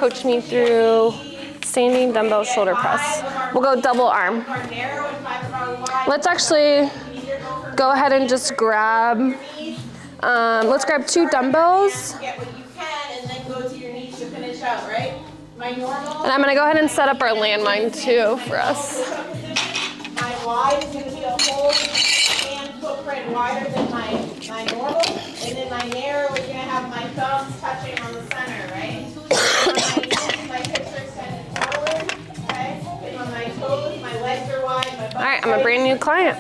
coach me through standing dumbbell shoulder press. We'll go double arm. Let's actually go ahead and just grab, let's grab 2 dumbbells. Get what you can and then go to your knees to finish out, right? My normal. And I'm gonna go ahead and set up our landmine too for us. My wide is gonna be a whole hand footprint wider than my normal. And then my narrow is gonna have my thumbs touching on the center, right? My hips are extended forward, okay? And on my toes, my legs are wide, my butt. All right, I'm a brand new client.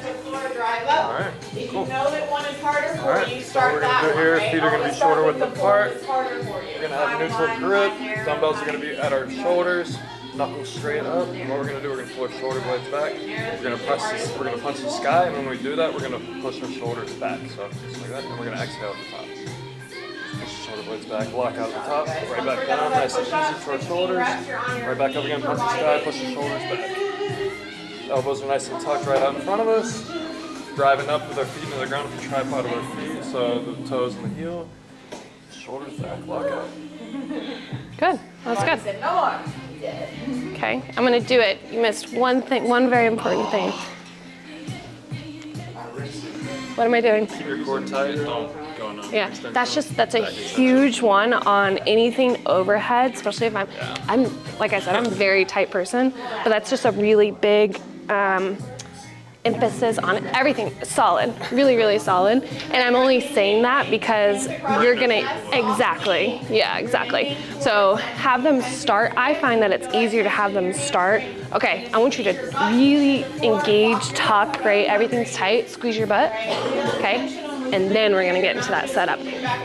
Drive up. All right, if cool. you know that one is harder for All you, right, start so we're that gonna do one, here, right? feet are gonna be shorter width apart. We're We're gonna have neutral grip. Dumbbells are gonna be at our shoulders. Knuckles straight up. And what we're gonna do, we're gonna pull our shoulder blades back. We're gonna press this, we're gonna punch the sky, and when we do that, we're gonna push our shoulders back. So just like that, and we're gonna exhale at the top. Push the shoulder blades back, lock out at the top, right back down, nice and easy for our shoulders. Right back up again, punch the sky, push the shoulders back. Elbows are nice and tucked right out in front of us. Driving up with our feet into the ground with the tripod of our feet, so the toes and the heel. Shoulders back, lock out. Good, that's good. Okay, I'm gonna do it. You missed one thing, one very important thing. What am I doing? Keep your core tight, don't go on. Yeah, that's a huge one on anything overhead, especially if I'm like I said, I'm a very tight person, but that's just a really big emphasis on everything solid, really, really solid. And I'm only saying that because you're gonna, exactly. So have them start. I find that it's easier to have them start. Okay, I want you to really engage, tuck, right? Everything's tight, squeeze your butt, okay? And then we're gonna get into that setup.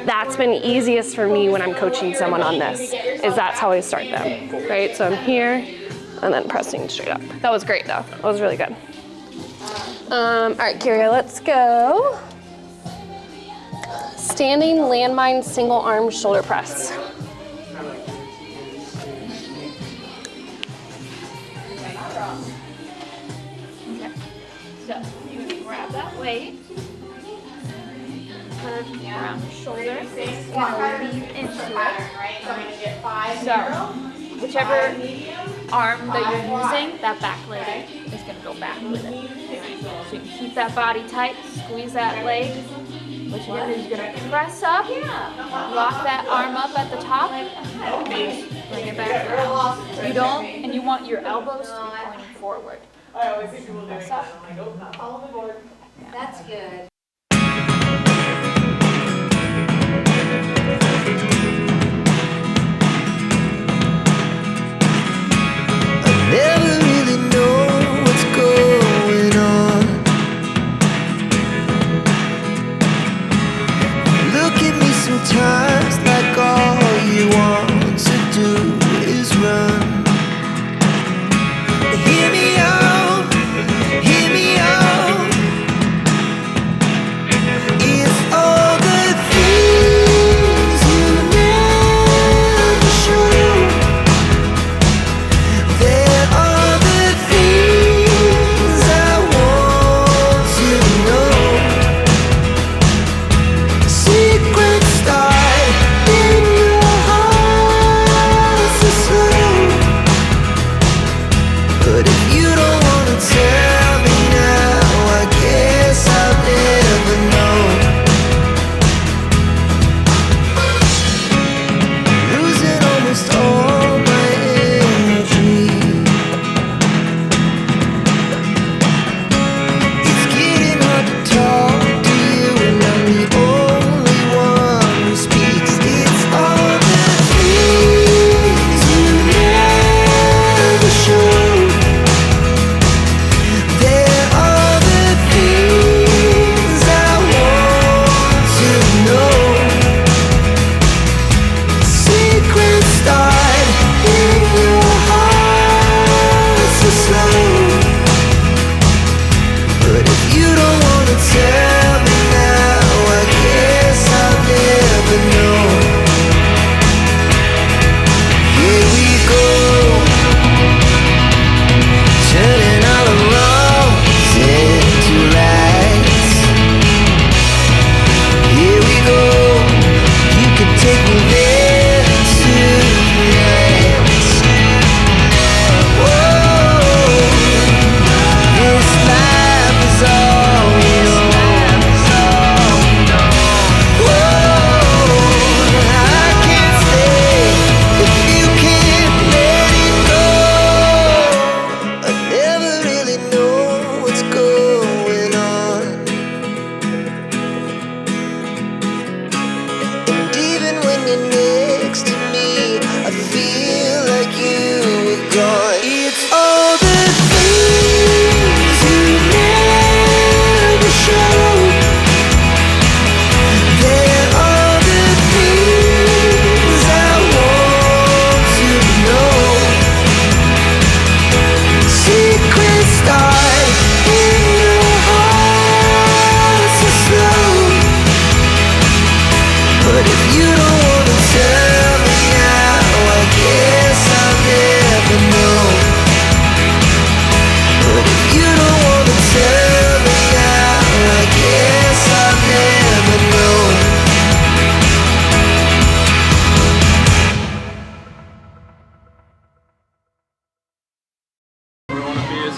That's been easiest for me when I'm coaching someone on this, is that's how I start them, right? So I'm here and then pressing straight up. That was great though, that was really good. All right, Kyria, let's go. Standing landmine single arm shoulder press. Okay. So you can grab that weight, put it around your shoulder, kind of lean into it. So whichever arm that you're using, that back leg is going to go back with it. So you can keep that body tight, squeeze that leg. What you're going to do is you're going to press up, lock that arm up at the top, bring it back down. You don't, and you want your elbows to be pointing forward. I always see people doing Press that. up. I'm like, oh, follow the board. That's good. Never really know what's going on. Look at me sometimes like all you want to do is run. Hear me out, hear me out. It's all the things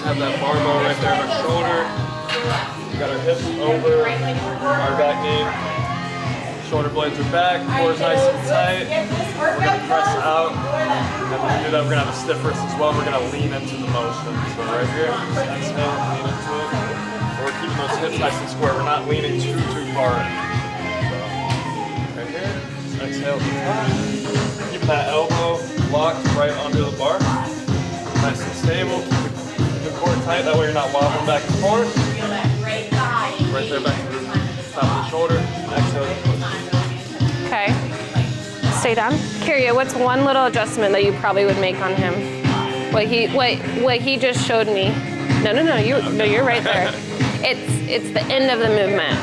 have that barbell right there on our shoulder. We got our hips over our back knee. Shoulder blades are back, core is nice and tight. We're gonna press out. And when we do that, we're gonna have a stiff wrist as well. We're gonna lean into the motion. So right here, just exhale, lean into it. We're keeping those hips nice and square. We're not leaning too far in. So right here, just exhale to the top. Keep that elbow locked right under the bar. Nice and stable. Keep the core tight. That way you're not wobbling back and forth. Right there, back to the top of the shoulder. Exhale to push. Okay. Stay down. Kyria, what's one little adjustment that you probably would make on him? What he just showed me. No, you're right there. It's the end of the movement.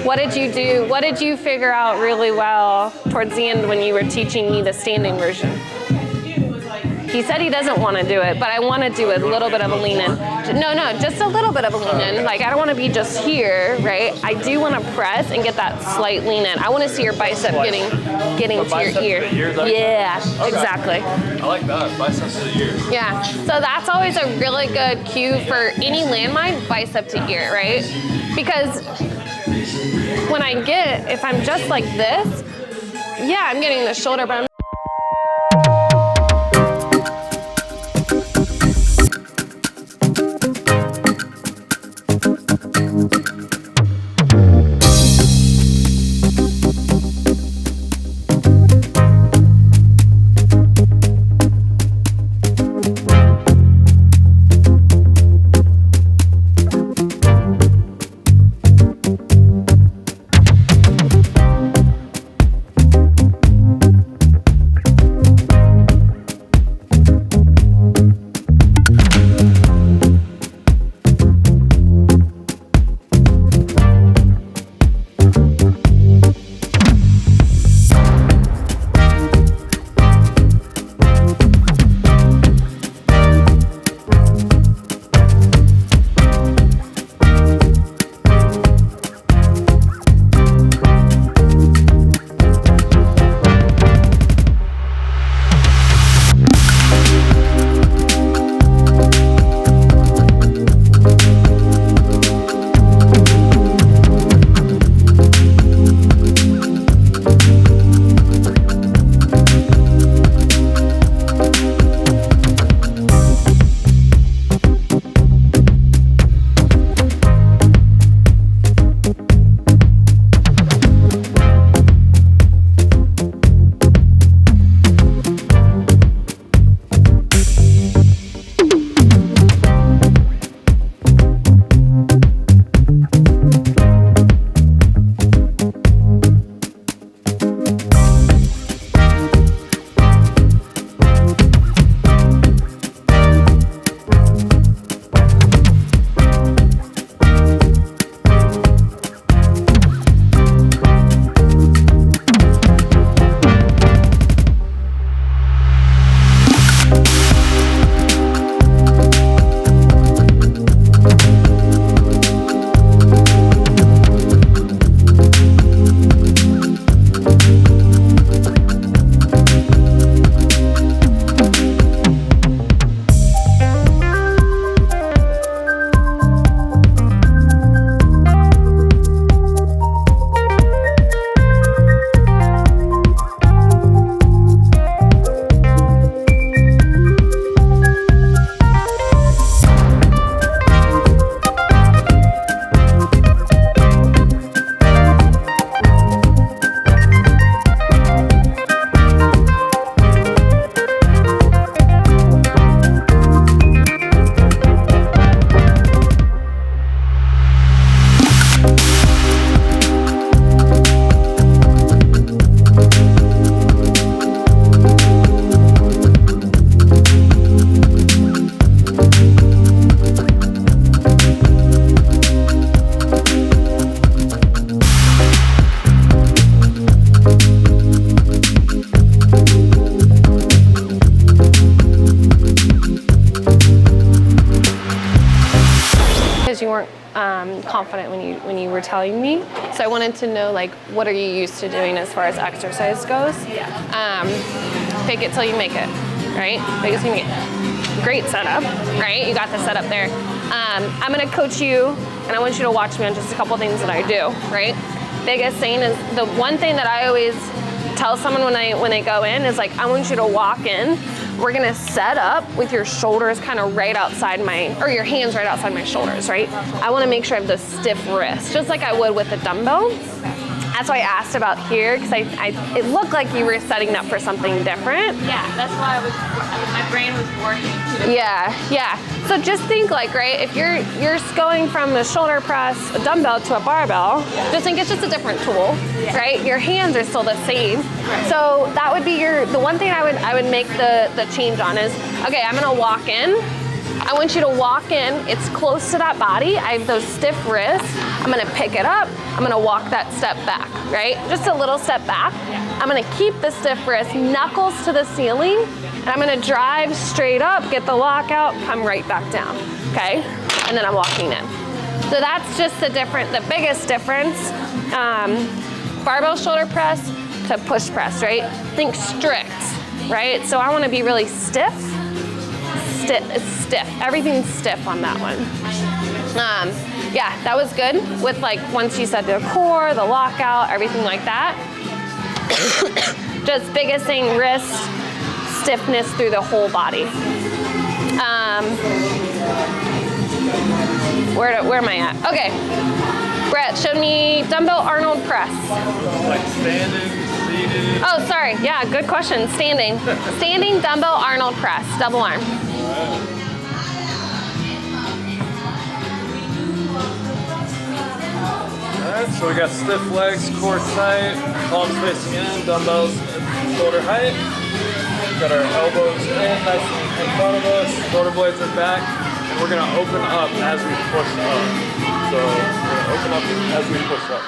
What did you do? What did you figure out really well towards the end when you were teaching me the standing version? He said he doesn't want to do it, but I want to do a little bit of a lean in. No, just a little bit of a lean in. Like, I don't want to be just here, right? I do want to press and get that slight lean in. I want to see your bicep getting to your ear. Yeah, exactly. I like that, biceps to the ear. Yeah, so that's always a really good cue for any landmine, bicep to ear, right? Because if I'm just like this, yeah, I'm getting the shoulder, but I'm confident when you were telling me. So I wanted to know, like, what are you used to doing as far as exercise goes? Yeah. Fake it till you make it, right? Fake it till you make it. great setup, right? You got the setup there. I'm gonna coach you, and I want you to watch me on just a couple things that I do, right? Biggest thing is, the one thing that I always tell someone when they go in is like, I want you to walk in. We're gonna set up with your shoulders kind of right outside or your hands right outside my shoulders, right? I wanna make sure I have those stiff wrists, just like I would with a dumbbell. That's why I asked about here, because it looked like you were setting up for something different. Yeah, that's why my brain was working. Yeah. So just think like, right, if you're going from a shoulder press, a dumbbell to a barbell, just think it's just a different tool, right? Your hands are still the same. So that would be the one thing I would make the change on is, okay, I'm gonna walk in. I want you to walk in, it's close to that body. I have those stiff wrists. I'm gonna pick it up. I'm gonna walk that step back, right? Just a little step back. I'm gonna keep the stiff wrist, knuckles to the ceiling, and I'm gonna drive straight up, get the lockout, come right back down, okay? And then I'm walking in. So that's just the biggest difference. Barbell shoulder press to push press, right? Think strict, right? So I wanna be really stiff. Everything's stiff on that one. Yeah, that was good with like, once you said the core, the lockout, everything like that. Just biggest thing, wrist stiffness through the whole body. Where am I at? Okay, Brett showed me dumbbell Arnold press. Like standing, seated. Oh, sorry, yeah, good question, standing. Standing dumbbell Arnold press, double arm. Alright, so we got stiff legs, core tight, palms facing in, dumbbells at shoulder height. We've got our elbows in, nice and in front of us, shoulder blades are back, and we're gonna open up as we push up. So we're gonna open up as we push up.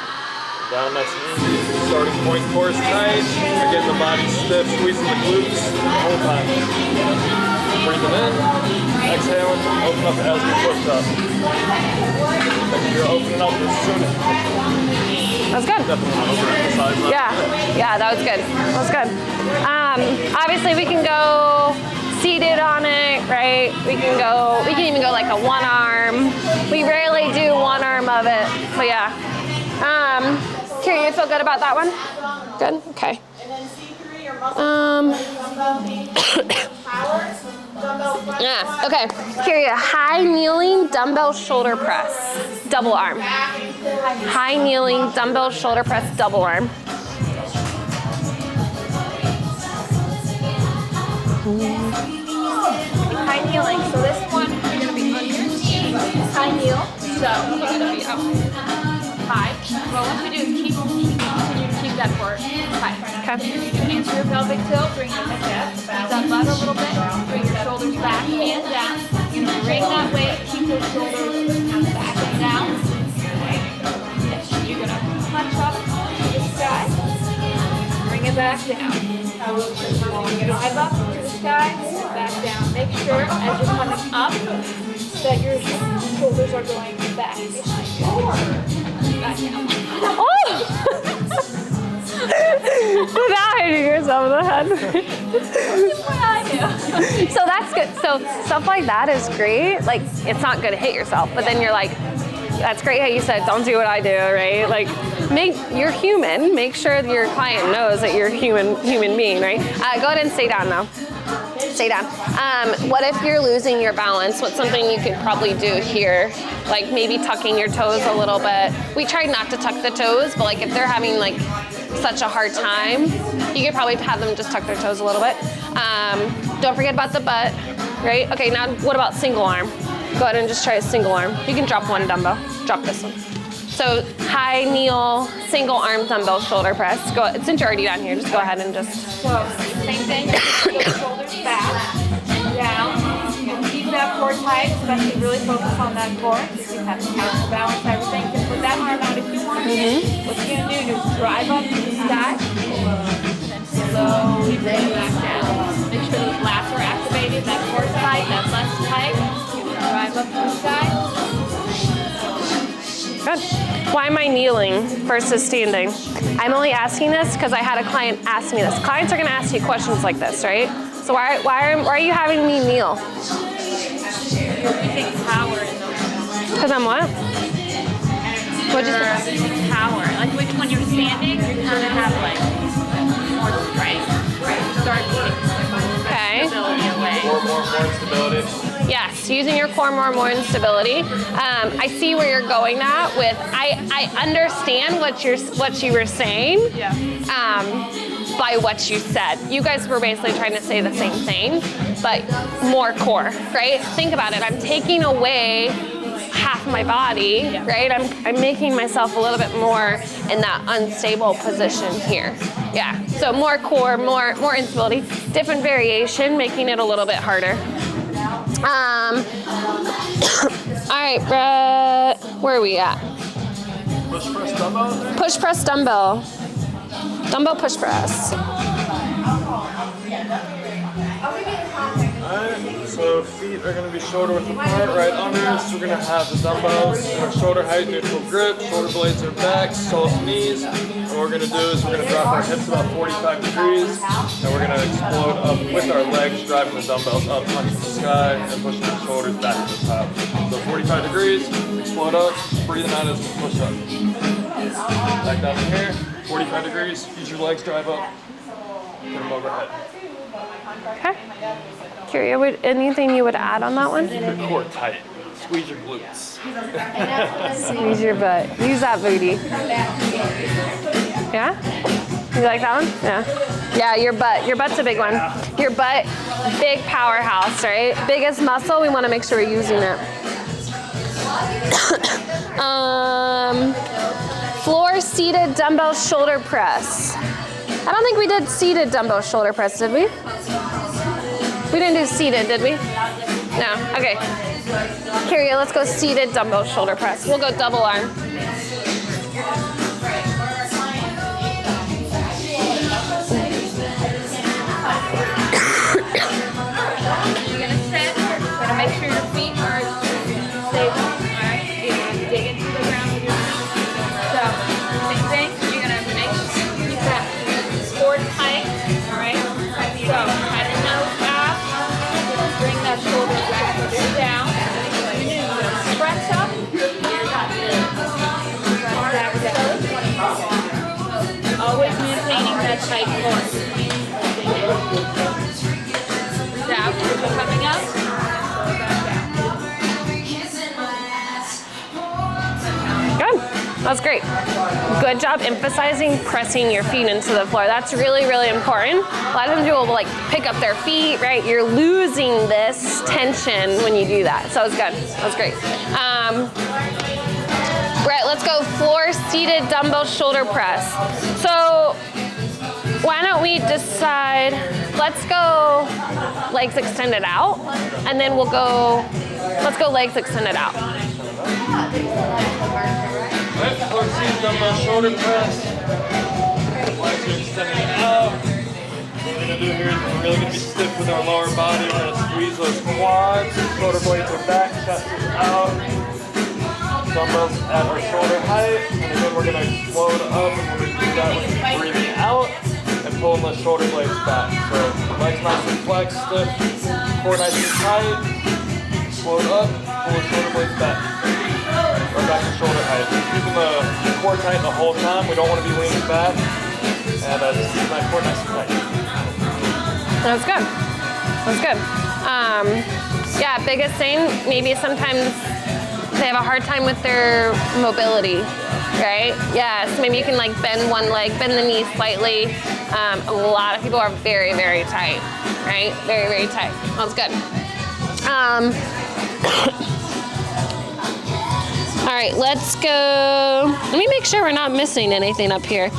Down nice and easy. Starting point, core is tight. We're getting the body stiff, squeezing the glutes the whole time. Breathing in, exhaling, open up as we push up. Make sure you're opening up as soon as you push up. That's good. Definitely want to overemphasize that. Yeah, that was good. That was good. Obviously, we can go seated on it, right? We can even go like a one arm. We rarely do one arm of it, but yeah. Kira, you feel good about that one? Good? Okay. And then C3, your muscle power, dumbbell flex. Yeah, okay. Kira, high kneeling dumbbell shoulder press, double arm. High kneeling dumbbell shoulder press, double arm. High kneeling. So this one, you're gonna be on your knee, high kneel. So you're gonna be up high. Well, what we do is continue to keep that core tight. Okay. Into your pelvic tilt, bring your hips up butt a little bit, bring your shoulders back and down. You're gonna bring that weight, keep your shoulders back and down. You're gonna punch up to the sky, bring it back down. Drive up to the sky, back down. Make sure as you're coming up that your shoulders are going back behind you. Back down. Oh! Without hitting yourself in the head. That's what I do. So that's good. So stuff like that is great. Like, it's not good to hit yourself, but then you're like, that's great how you said, don't do what I do, right? Like, you're human. Make sure that your client knows that you're a human being, right? Go ahead and stay down now. Stay down. What if you're losing your balance? What's something you could probably do here? Like maybe tucking your toes a little bit. We tried not to tuck the toes, but like if they're having like such a hard time, you could probably have them just tuck their toes a little bit. Don't forget about the butt, right? Okay, now what about single arm? Go ahead and just try a single arm. You can drop one dumbbell. Drop this one. So high kneel, single arm dumbbell shoulder press. Since you're already down here, just go ahead and just. So same thing, keep your shoulders back and down. You can keep that core tight, especially really focus on that core. You have to counterbalance everything. You can put that arm out if you want. What you're going to do is drive up to the sky, and then slowly bring it back down. Make sure those lats are activated, that core's tight, that butt's tight. You can drive up to the sky. Good. Why am I kneeling versus standing? I'm only asking this because I had a client ask me this. Clients are going to ask you questions like this, right? So So why are you having me kneel? You're using power in those. Because I'm what? What'd you You're say? using power. Like when you're standing, you kind of have like more strength. Start taking Okay. stability away. More instability. Yes, using your core more instability. I see where you're going at with. I understand what you were saying. Yeah. By what you said. You guys were basically trying to say the same thing, but more core, right? Think about it. I'm taking away half my body, right? I'm making myself a little bit more in that unstable position here. Yeah. So more core, more instability, different variation, making it a little bit harder. All right, Brett, where are we at? Push press dumbbell. Push press dumbbell. Dumbbell push press. Alright, so feet are going to be shoulder width apart, right under us. We're going to have the dumbbells in our shoulder height, neutral grip, shoulder blades are back, soft knees. And what we're going to do is we're going to drop our hips about 45 degrees, and we're going to explode up with our legs, driving the dumbbells up, punching the sky, and pushing the shoulders back to the top. So 45 degrees, explode up, breathing out as we push up. Back down in here, 45 degrees, use your legs, drive up, put them overhead. Okay. Kyria, anything you would add on that one? Keep your core tight. Squeeze your glutes. Squeeze your butt. Use that booty. Yeah? You like that one? Yeah. Yeah, your butt. Your butt's a big one. Your butt, big powerhouse, right? Biggest muscle, we want to make sure we're using it. Floor seated dumbbell shoulder press. I don't think we did seated dumbbell shoulder press, did we? We didn't do seated, did we? No. Okay. Kyria, let's go seated dumbbell shoulder press. We'll go double arm. You're gonna sit. You're gonna make sure your feet are stable. Alright? You're gonna dig into the ground with your feet. So, same thing. You're gonna keep that core tight. Alright? So, try to nose up. Bring that shoulder back down. Press up. Press down. Always maintaining that tight core. Down, coming up. Good. That's great. Good job emphasizing pressing your feet into the floor. That's really, really important. A lot of times people will like pick up their feet, right? You're losing this tension when you do that. So it's good. That's great. Brett, let's go floor seated dumbbell shoulder press. So why don't we decide, let's go legs extended out, and then let's go legs extended out. Right, floor seated dumbbell shoulder press. Legs are extending out. What we're going to do here is we're really going to be stiff with our lower body. We're going to squeeze those quads, shoulder blades are back, chest is out. Dumbbells at our shoulder height. And again, we're going to explode up, and we're going to do that with breathing out and pulling the shoulder blades back. So legs nice and flexed, stiff, core nice and tight, explode up, pull the shoulder blades back. Or back to shoulder height. Keeping the core tight the whole time. We don't want to be leaning back. And just keep my core nice and tight. That's good. That's good. Yeah, biggest thing, maybe sometimes they have a hard time with their mobility, right? Yes, maybe you can like bend one leg, bend the knee slightly. A lot of people are very, very tight, right? Very, very tight. That's good. All right, let's go. Let me make sure we're not missing anything up here.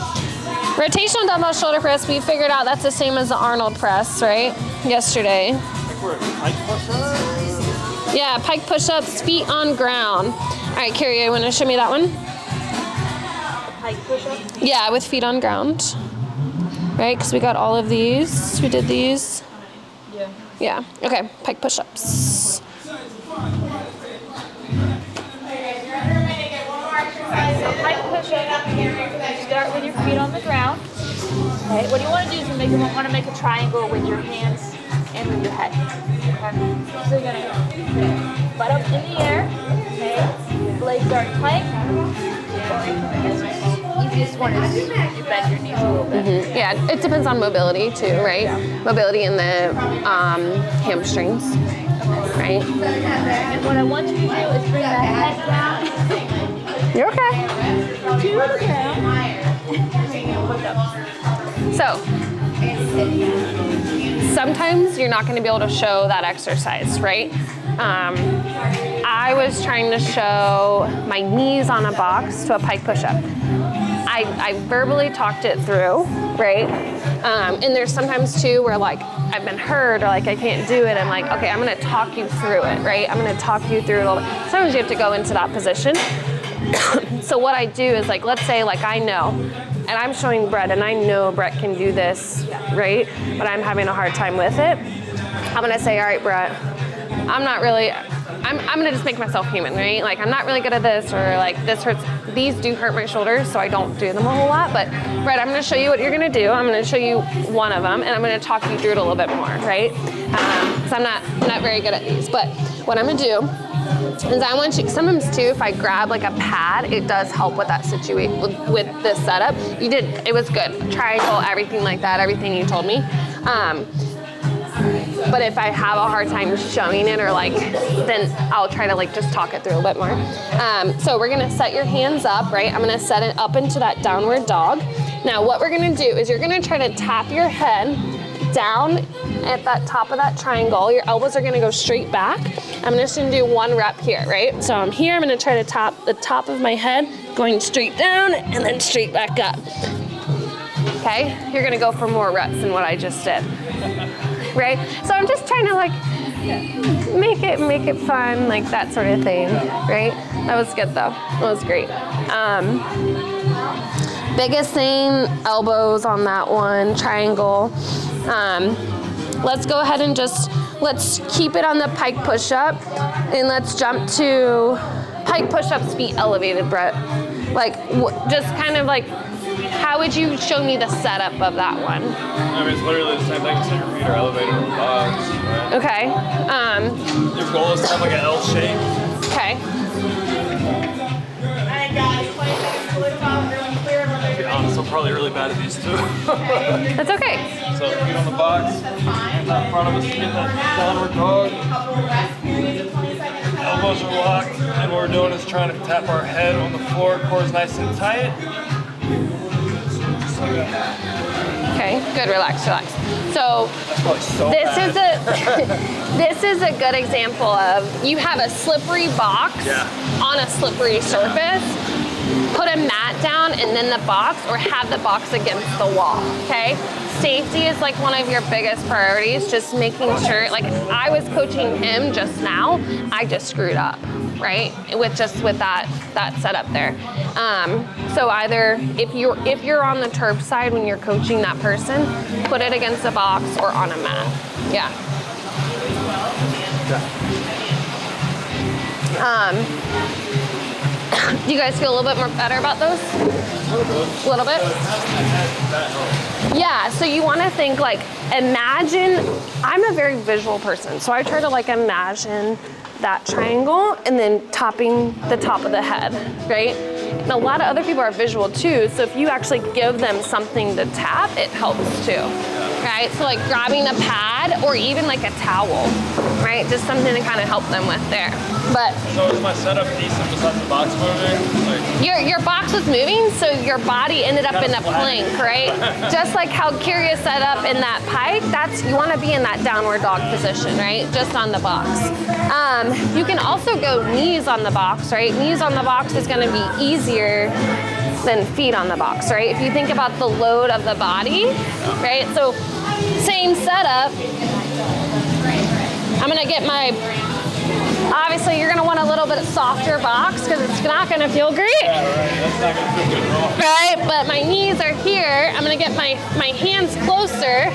Rotational dumbbell shoulder press, we figured out that's the same as the Arnold press, right? Yesterday. I think we're at pike push-ups. Yeah, pike push-ups, feet on ground. All right, Kyria, you want to show me that one? Pike push-up. Yeah, with feet on ground. Right, because we got all of these. We did these. Yeah. Yeah, okay, pike push-ups. Pike push-up. Start with your feet on the ground. Okay. What you want to do is you want to make a triangle with your hands and move your head. Okay? So you're gonna go butt up in the air, okay? Legs are tight. Easiest one is you bend your knees a little bit. Yeah, it depends on mobility too, right? Mobility in the hamstrings, right? And what I want you to do is bring that head down You're okay. to the ground. So, sometimes you're not going to be able to show that exercise, right? I was trying to show my knees on a box to a pike push-up. I verbally talked it through, right? And there's sometimes too where like I've been hurt or like I can't do it. I'm like, okay, I'm gonna talk you through it, right? I'm gonna talk you through it a little bit. Sometimes you have to go into that position. So what I do is like, let's say like I know, and I'm showing Brett and I know Brett can do this, right? But I'm having a hard time with it. I'm gonna say, all right, Brett, I'm gonna just make myself human, right? Like I'm not really good at this, or like this hurts. These do hurt my shoulders, so I don't do them a whole lot. But Brett, I'm gonna show you what you're gonna do. I'm gonna show you one of them, and I'm gonna talk you through it a little bit more, right? Because I'm not very good at these. But what I'm gonna do is I want you. Sometimes too, if I grab like a pad, it does help with that situation with this setup. You did. It was good. Triangle, everything like that. Everything you told me. But if I have a hard time showing it or like, then I'll try to like just talk it through a bit more. So we're gonna set your hands up, right? I'm gonna set it up into that downward dog. Now what we're gonna do is you're gonna try to tap your head down at that top of that triangle. Your elbows are gonna go straight back. I'm just gonna do one rep here, right? So I'm here, I'm gonna try to tap the top of my head, going straight down and then straight back up. Okay, you're gonna go for more reps than what I just did. Right? So I'm just trying to like make it fun, like that sort of thing, right? That was good though. That was great. Biggest thing, elbows on that one, triangle. Let's go ahead and let's keep it on the pike push-up, and let's jump to pike push-ups, feet elevated, Brett. Like, just kind of like, how would you show me the setup of that one? I mean, it's literally the same thing, so your feet are elevated on the box, right? Okay. Your goal is to have like an L shape. Okay. Alright guys, 20 seconds to lift off, really clear when To be honest, I'm probably really bad at these too. That's okay. So feet on the box, hands out in front of us to get that downward dog. couple rest periods of 20 seconds. Elbows are locked, and what we're doing is trying to tap our head on the floor, core's nice and tight. Okay, good, relax. So That's probably so this bad. is a this is a good example of you have a slippery box on a slippery surface. Put a mat down and then the box, or have the box against the wall, okay? Safety is like one of your biggest priorities, just making sure, like I was coaching him just now, I just screwed up, right? With that setup there. So either if you're on the turf side when you're coaching that person, put it against a box or on a mat. Yeah. Do you guys feel a little bit more better about those? A little bit? Yeah, so you want to think like, imagine, I'm a very visual person, so I try to like imagine that triangle and then topping the top of the head, right? And a lot of other people are visual too, so if you actually give them something to tap, it helps too, right? So like grabbing a pad or even like a towel, right? Just something to kind of help them with there. But So is my setup decent besides the box moving? Like, your box was moving, so your body ended up in a plank, right? Just like how Kyria set up in that pike, you want to be in that downward dog position, right? Just on the box. You can also go knees on the box, right? Knees on the box is going to be easier than feet on the box, right? If you think about the load of the body, right? So same setup. I'm going to get obviously you're gonna want a little bit softer box because it's not gonna feel great. yeah, right. That's not gonna feel good at all. Right, but my knees are here. I'm gonna get my hands closer.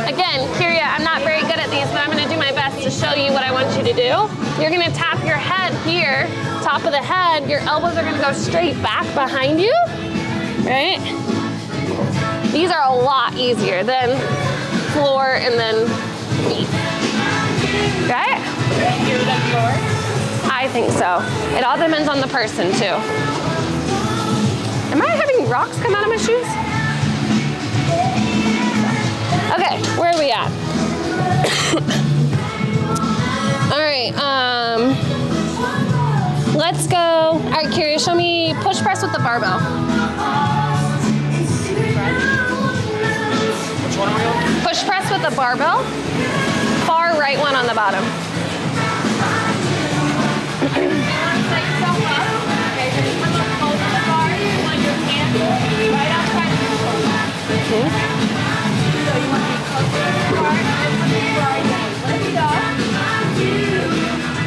Again, Kyria, I'm not very good at these, but I'm gonna do my best to show you what I want you to do. You're gonna tap your head here, top of the head. Your elbows are gonna go straight back behind you, right? These are a lot easier than floor and then feet. Right? Hear that floor? I think so. It all depends on the person too. Am I having rocks come out of my shoes? Okay, where are we at? All right, let's go. All right, Kyria, show me push press with the barbell. Which one are we on? Push press with the barbell. Far right one on the bottom. Set yourself up. Okay, so you come up close to the bar. You want your hand right outside of your shoulder. So you want to be close to the bar. And when you are, you're going to lift up.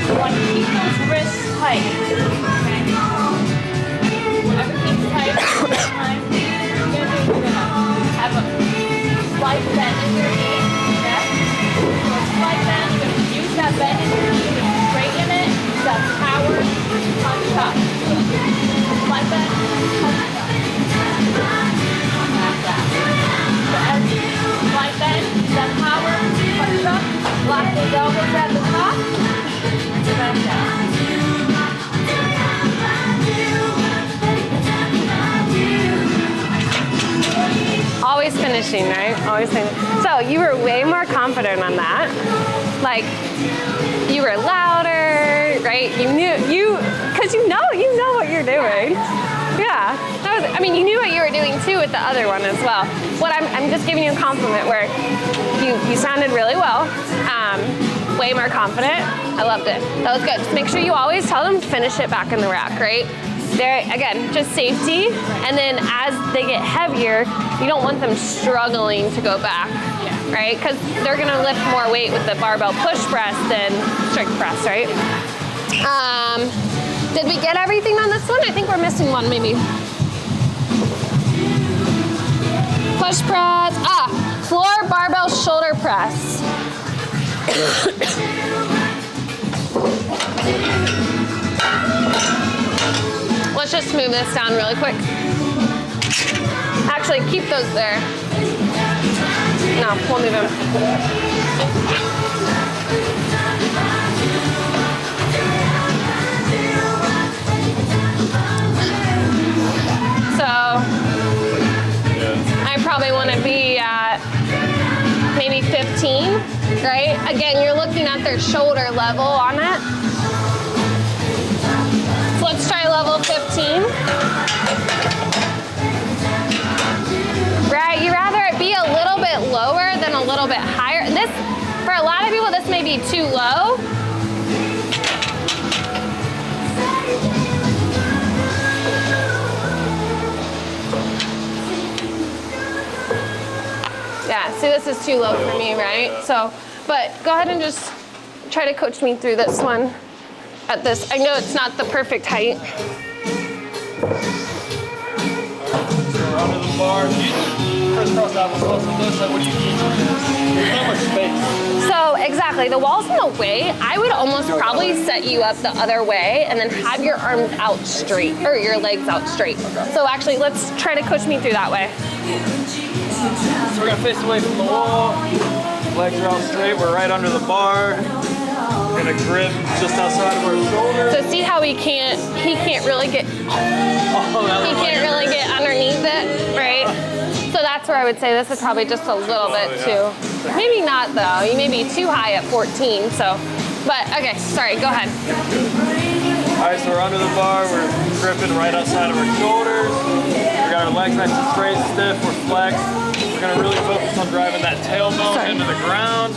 You want to keep those wrists tight. Okay? Whatever keeps tight at the same time, you're going to do, you're going to have a slight bend in your knee. Okay? So a slight bend, you're going to use that bend in your knee. You're going to straighten it. That power punch up. Like that, punch up. Like that. So as you like that, that power punch up. Lock those elbows at the top. Back down. Always finishing, right? Always finishing. So you were way more confident on that. Like, you were louder, right? Because you know what you're doing. Yeah, I mean, you knew what you were doing too with the other one as well. I'm just giving you a compliment where you sounded really well, way more confident. I loved it. That was good. Just make sure you always tell them to finish it back in the rack, right? There, again, just safety. And then as they get heavier, you don't want them struggling to go back. Right? Because they're going to lift more weight with the barbell push press than strict press, right? Did we get everything on this one? I think we're missing one, maybe. Push press. Floor barbell shoulder press. Let's just move this down really quick. Actually, keep those there. No, we'll move them. So, I probably want to be at maybe 15, right? Again, you're looking at their shoulder level on it. So let's try level 15. Right, you'd rather it be a little bit lower than a little bit higher. This, for a lot of people, this may be too low. Yeah, see, this is too low for me, right? So, but go ahead and just try to coach me through this one at this. I know it's not the perfect height. Under the bar, crisscross applesauce with this, like what do you need from this? There's not much space. So exactly, the wall's in the way. I would almost probably set you up the other way and then have your arms out straight, or your legs out straight. So actually, let's try to coach me through that way. So we're gonna face away from the wall. Legs are out straight, we're right under the bar. We're gonna grip just outside of our shoulder. So see how he can't really get, he can't really get underneath it, right? So that's where I would say this is probably just a little bit too, maybe not though, you may be too high at 14, so, but okay, sorry, go ahead. All right, so we're under the bar, we're gripping right outside of our shoulders. We got our legs nice and straight, stiff, we're flexed. We're gonna really focus on driving that tailbone into the ground.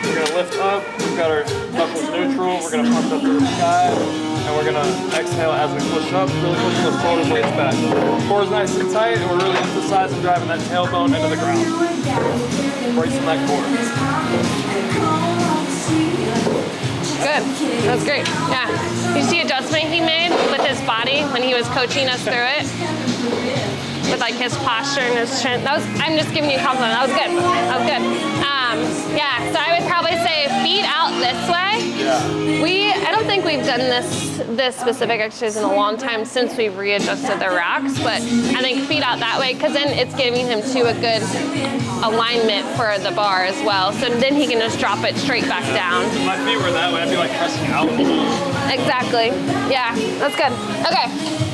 We're gonna lift up, we've got our knuckles neutral, we're gonna punch up to the sky, and we're gonna exhale as we push up, really pushing the shoulder blades back. Core is nice and tight, and we're really emphasizing driving that tailbone into the ground. Bracing that core. Good, that's great, yeah. You see adjustment he made with his body when he was coaching us through it? With like his posture and his chin. That was, I'm just giving you a compliment, that was good, that was good. Yeah, so I would probably say feet out this way. Yeah. I don't don't think we've done this specific exercise in a long time since we've readjusted the racks, but I think feet out that way, because then it's giving him too a good alignment for the bar as well. So then he can just drop it straight back down. If my feet were that way, I'd be like pressing out. Exactly. Yeah, that's good. Okay.